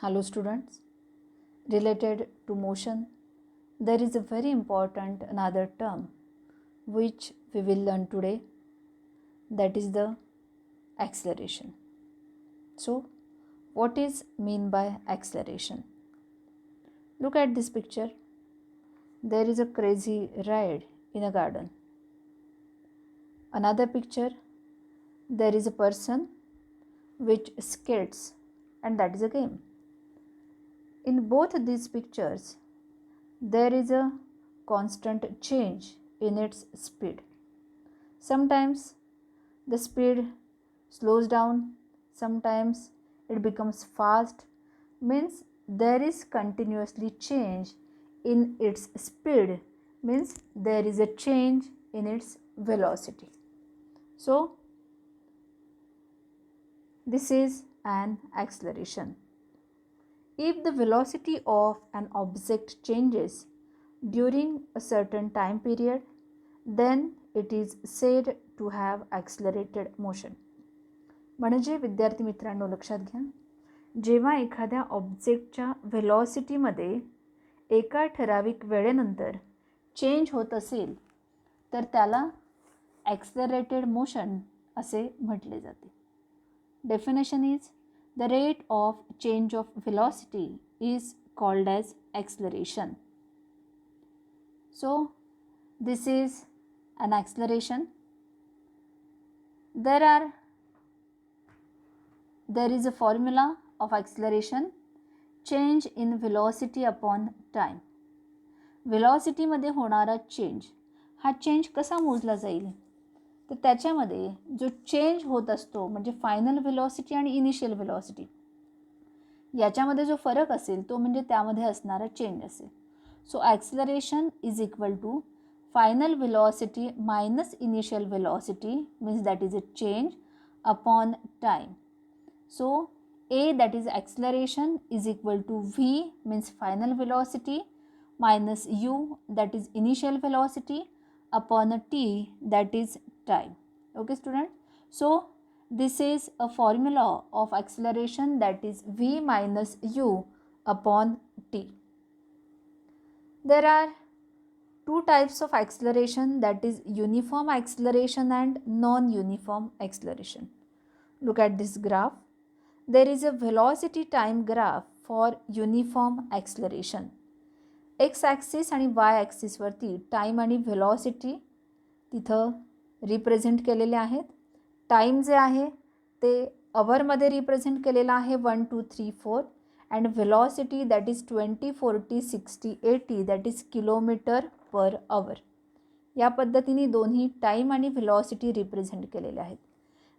Hello students, related to motion, there is a very important another term which we will learn today, that is the acceleration. So, what is mean by acceleration? Look at this picture. There is a crazy ride in a garden. Another picture, there is a person which skates, and that is a game. In both these pictures, there is a constant change in its speed. Sometimes the speed slows down, sometimes it becomes fast, means there is continuously change in its speed, means there is a change in its velocity. So, this is an acceleration. If the velocity of an object changes during a certain time period, then it is said to have accelerated motion. म्हणजे विद्यार्थी मित्रांनो लक्षात घ्या, जेव्हा एखाद्या ऑब्जेक्टच्या व्हेलॉसिटीमध्ये एका ठराविक वेळेनंतर चेंज होत असेल तर त्याला ॲक्सलरेटेड मोशन असे म्हटले जाते. Definition is the rate of change of velocity is called as acceleration. So, this is an acceleration. There is a formula of acceleration, change in velocity upon time. Velocity मध्ये होणारा change, हा change कसा मोजला जाईल तर त्याच्यामध्ये जो change होत असतो म्हणजे फायनल व्हेलॉसिटी आणि इनिशियल व्हेलॉसिटी याच्यामध्ये जो फरक असेल तो म्हणजे त्यामध्ये असणारा चेंज असेल. So acceleration is equal to final velocity minus initial velocity means that is a change upon time. So a that is acceleration is equal to V means final velocity minus U that is initial velocity upon a t that is time. Okay student, so this is a formula of acceleration that is v minus u upon t. There are two types of acceleration, that is uniform acceleration and non-uniform acceleration. Look at this graph. There is a velocity time graph for uniform acceleration. X axis आणि वाय ॲक्सिसवरती time आणि velocity तिथं represent केलेले आहेत. Time जे आहे ते अवरमध्ये represent केलेलं आहे 1 2 3 4 and velocity that is 20 40 60 80 that is kilometre per our. या पद्धतीने दोन्ही टाईम आणि व्हेलॉसिटी रिप्रेझेंट केलेले आहेत.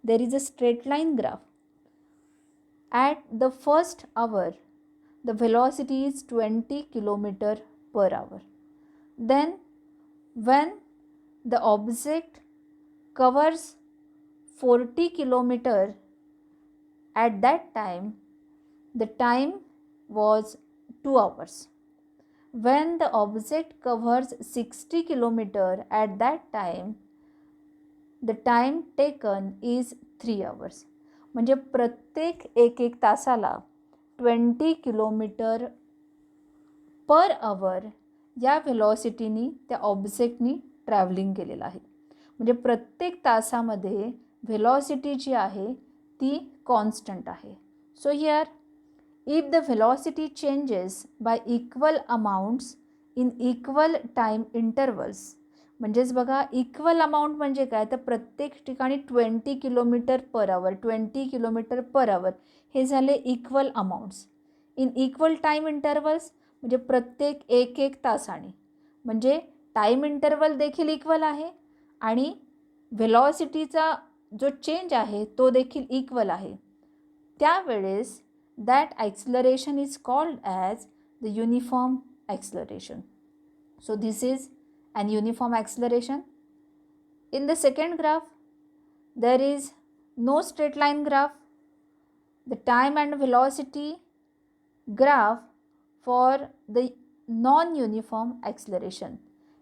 There is a straight line graph. At the first hour the velocity is 20 km per hour. Then when the object covers 40 km at that time, the time was 2 hours. When the object covers 60 km at that time, the time taken is 3 hours. म्हणजे प्रत्येक एक तासाला 20 kilometer per our या व्हेलॉसिटीनी त्या ऑब्जेक्टनी travelling केलेलं आहे. म्हणजे प्रत्येक तासामध्ये व्हेलॉसिटी जी आहे ती कॉन्स्टंट आहे. So here if the velocity changes y equal amounts in equal time intervals, म्हणजेच बघा इक्वल अमाऊंट म्हणजे काय तर प्रत्येक ठिकाणी 20 kilometer per hour 20 kilometer per hour हे झाले equal amounts. In equal time intervals म्हणजे प्रत्येक एक तासाने, म्हणजे टाईम इंटरवल देखील इक्वल आहे आणि व्हेलॉसिटीचा जो चेंज आहे तो देखील इक्वल आहे. त्यावेळेस that acceleration is called as the uniform acceleration. So this is an uniform acceleration. In the second graph, there is no straight line graph. The time and velocity graph for the non-uniform acceleration.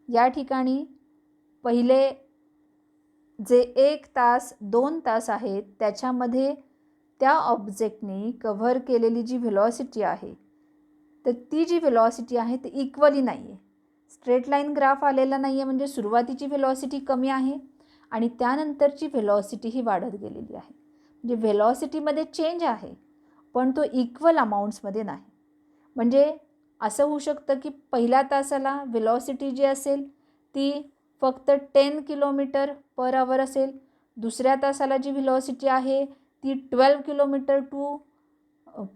या ठिकाणी पहिले जे 1 तास 2 तास आहेत त्याच्यामध्ये त्या ऑब्जेक्टने cover केलेली जी velocity आहे तर ती जी व्हेलॉसिटी आहे ती इक्वली नाही आहे. स्ट्रेट लाईन ग्राफ आलेला नाही आहे म्हणजे सुरुवातीची व्हेलॉसिटी कमी आहे आणि त्यानंतरची व्हेलॉसिटी ही वाढत गेलेली आहे. म्हणजे व्हेलॉसिटीमध्ये चेंज आहे पण तो इक्वल अमाऊंट्समध्ये नाही. म्हणजे असं होऊ शकतं की पहिल्या तासाला व्हेलॉसिटी जी असेल ती फक्त 10 किलोमीटर पर आवर असेल. दुसऱ्या तासाला जी व्हेलॉसिटी आहे ती 12 किलोमीटर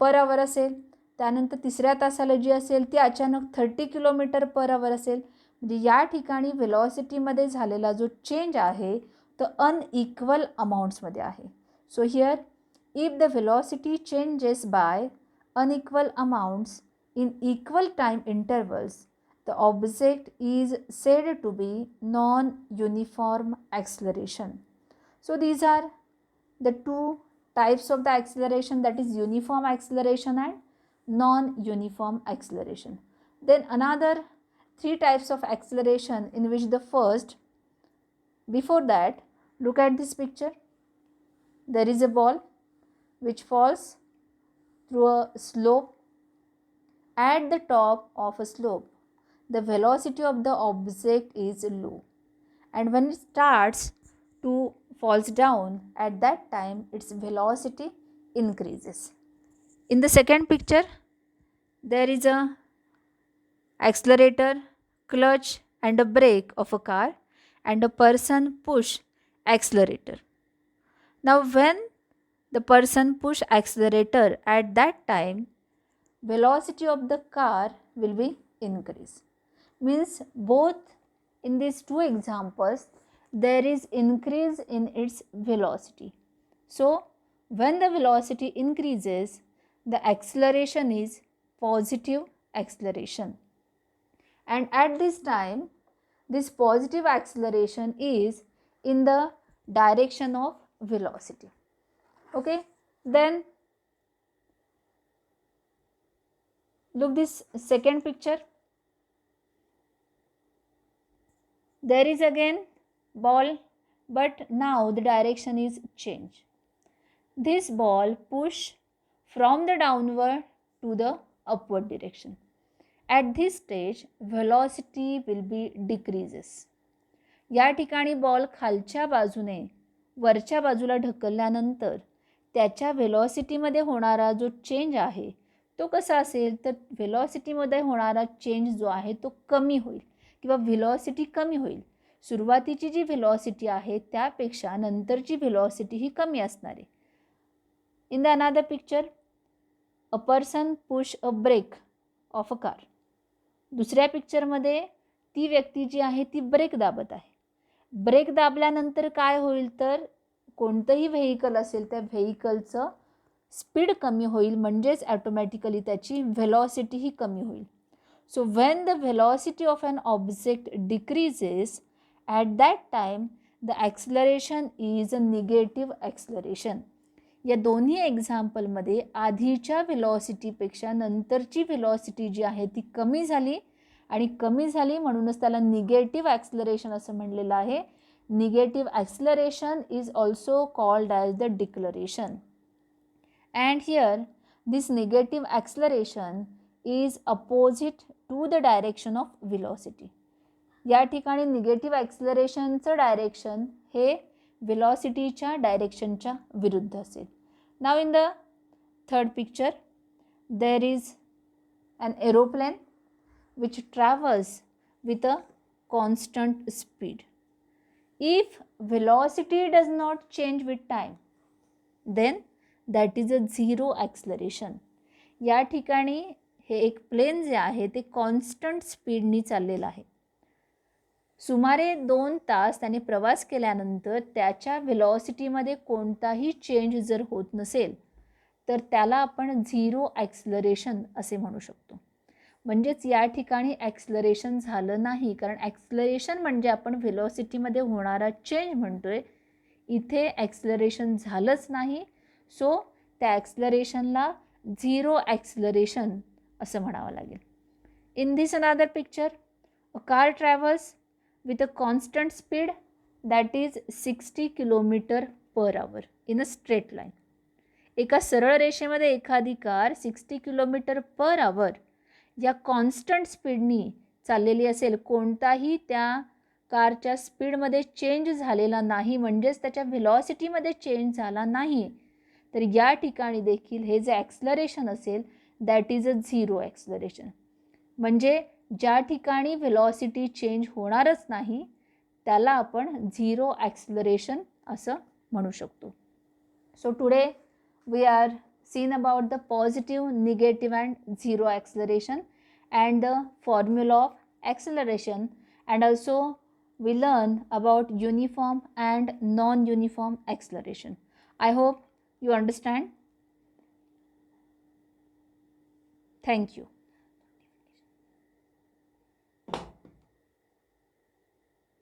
पर आवर असेल. त्यानंतर तिसऱ्या तासाला जी असेल ती अचानक 30 किलोमीटर पर आवर असेल. म्हणजे या ठिकाणी व्हेलॉसिटीमध्ये झालेला जो चेंज आहे तो अनइक्वल अमाऊंट्समध्ये आहे. So here if the velocity changes by unequal amounts in equal time intervals, the object is said to be non-uniform acceleration. So these are the two types of the acceleration, that is uniform acceleration and non-uniform acceleration. Then another three types of acceleration, in which the first, before that, look at this picture. There is a ball which falls through a slope. At the top of a slope, the velocity of the object is low, and when it starts to falls down, at that time its velocity increases. In the second picture, there is a accelerator, clutch and a brake of a car, and a person push accelerator. Now when the person push accelerator, at that time velocity of the car will be increased. Means both in these two examples there is increase in its velocity. So when the velocity increases, the acceleration is positive acceleration, and at this time this positive acceleration is in the direction of velocity. Okay, then look this second picture. There is again ball, but now the direction is changed. This ball push from the downward to the upward direction. At this stage velocity will be decreases. या ठिकाणी ball खालच्या बाजूने वरच्या बाजूला ढकलल्यानंतर त्याच्या व्हेलॉसिटीमध्ये होणारा जो change आहे तो कसा असेल तर व्हेलॉसिटीमध्ये होणारा चेंज जो आहे तो कमी होईल किंवा व्हेलॉसिटी कमी होईल. सुरुवातीची जी व्हेलॉसिटी आहे त्यापेक्षा नंतरची व्हेलॉसिटी ही कमी असणार आहे. In the another picture, a person push a brake of a car. दुसऱ्या पिक्चरमध्ये ती व्यक्ती जी आहे ती ब्रेक दाबत आहे. ब्रेक दाबल्यानंतर काय होईल तर कोणतंही व्हेइकल असेल त्या व्हेइकलचं स्पीड कमी होईल, म्हणजेच ॲटोमॅटिकली त्याची व्हेलॉसिटी ही कमी होईल. So when the velocity of an object decreases, at that time the acceleration is a negative acceleration. या दोन्ही एक्झाम्पलमध्ये आधीच्या व्हेलॉसिटीपेक्षा नंतरची व्हेलॉसिटी जी आहे ती कमी झाली आणि कमी झाली म्हणूनच त्याला निगेटिव्ह ॲक्सलरेशन असं म्हणलेलं आहे. Negative acceleration is also called as the declaration. And here this negative acceleration is opposite to the direction of velocity. या ठिकाणी निगेटिव्ह ॲक्सलरेशनचं डायरेक्शन हे व्हेलॉसिटीच्या डायरेक्शनच्या विरुद्ध असेल. Now in the third picture, there is an aeroplane which travels with a constant speed. If velocity does not change with time, then that is a zero acceleration. या ठिकाणी हे एक plane जे आहे ते constant स्पीडनी चाललेलं आहे. सुमारे 2 तास त्याने प्रवास केल्यानंतर त्याच्या व्हेलॉसिटीमध्ये कोणताही चेंज जर होत नसेल तर त्याला आपण झिरो ॲक्सलरेशन असे म्हणू शकतो. म्हणजेच या ठिकाणी ॲक्सलरेशन झालं नाही, कारण ॲक्सलरेशन म्हणजे आपण व्हेलॉसिटीमध्ये होणारा चेंज म्हणतोय. इथे ॲक्सलरेशन झालंच नाही. सो त्या ॲक्सलरेशनला झिरो ॲक्सलरेशन असं म्हणावं लागेल. In this another picture, a car travels with a constant speed that is 60 km per hour in a straight line. एका सरळ रेषेमध्ये एखादी कार 60 किलोमीटर पर आवर या कॉन्स्टंट स्पीडनी चाललेली असेल, कोणताही त्या कारच्या स्पीडमध्ये चेंज झालेला नाही, म्हणजेच त्याच्या व्हेलॉसिटीमध्ये चेंज झाला नाही, तर या ठिकाणी देखील हे जे ॲक्सलरेशन असेल that is a zero acceleration. म्हणजे ज्या ठिकाणी व्हेलॉसिटी चेंज होणारच नाही त्याला आपण झिरो ॲक्सलरेशन असं म्हणू शकतो. So today we are seen about the positive, negative and zero acceleration and the formula of acceleration, and also we learn about uniform and non-uniform acceleration. I hope you understand. Thank you.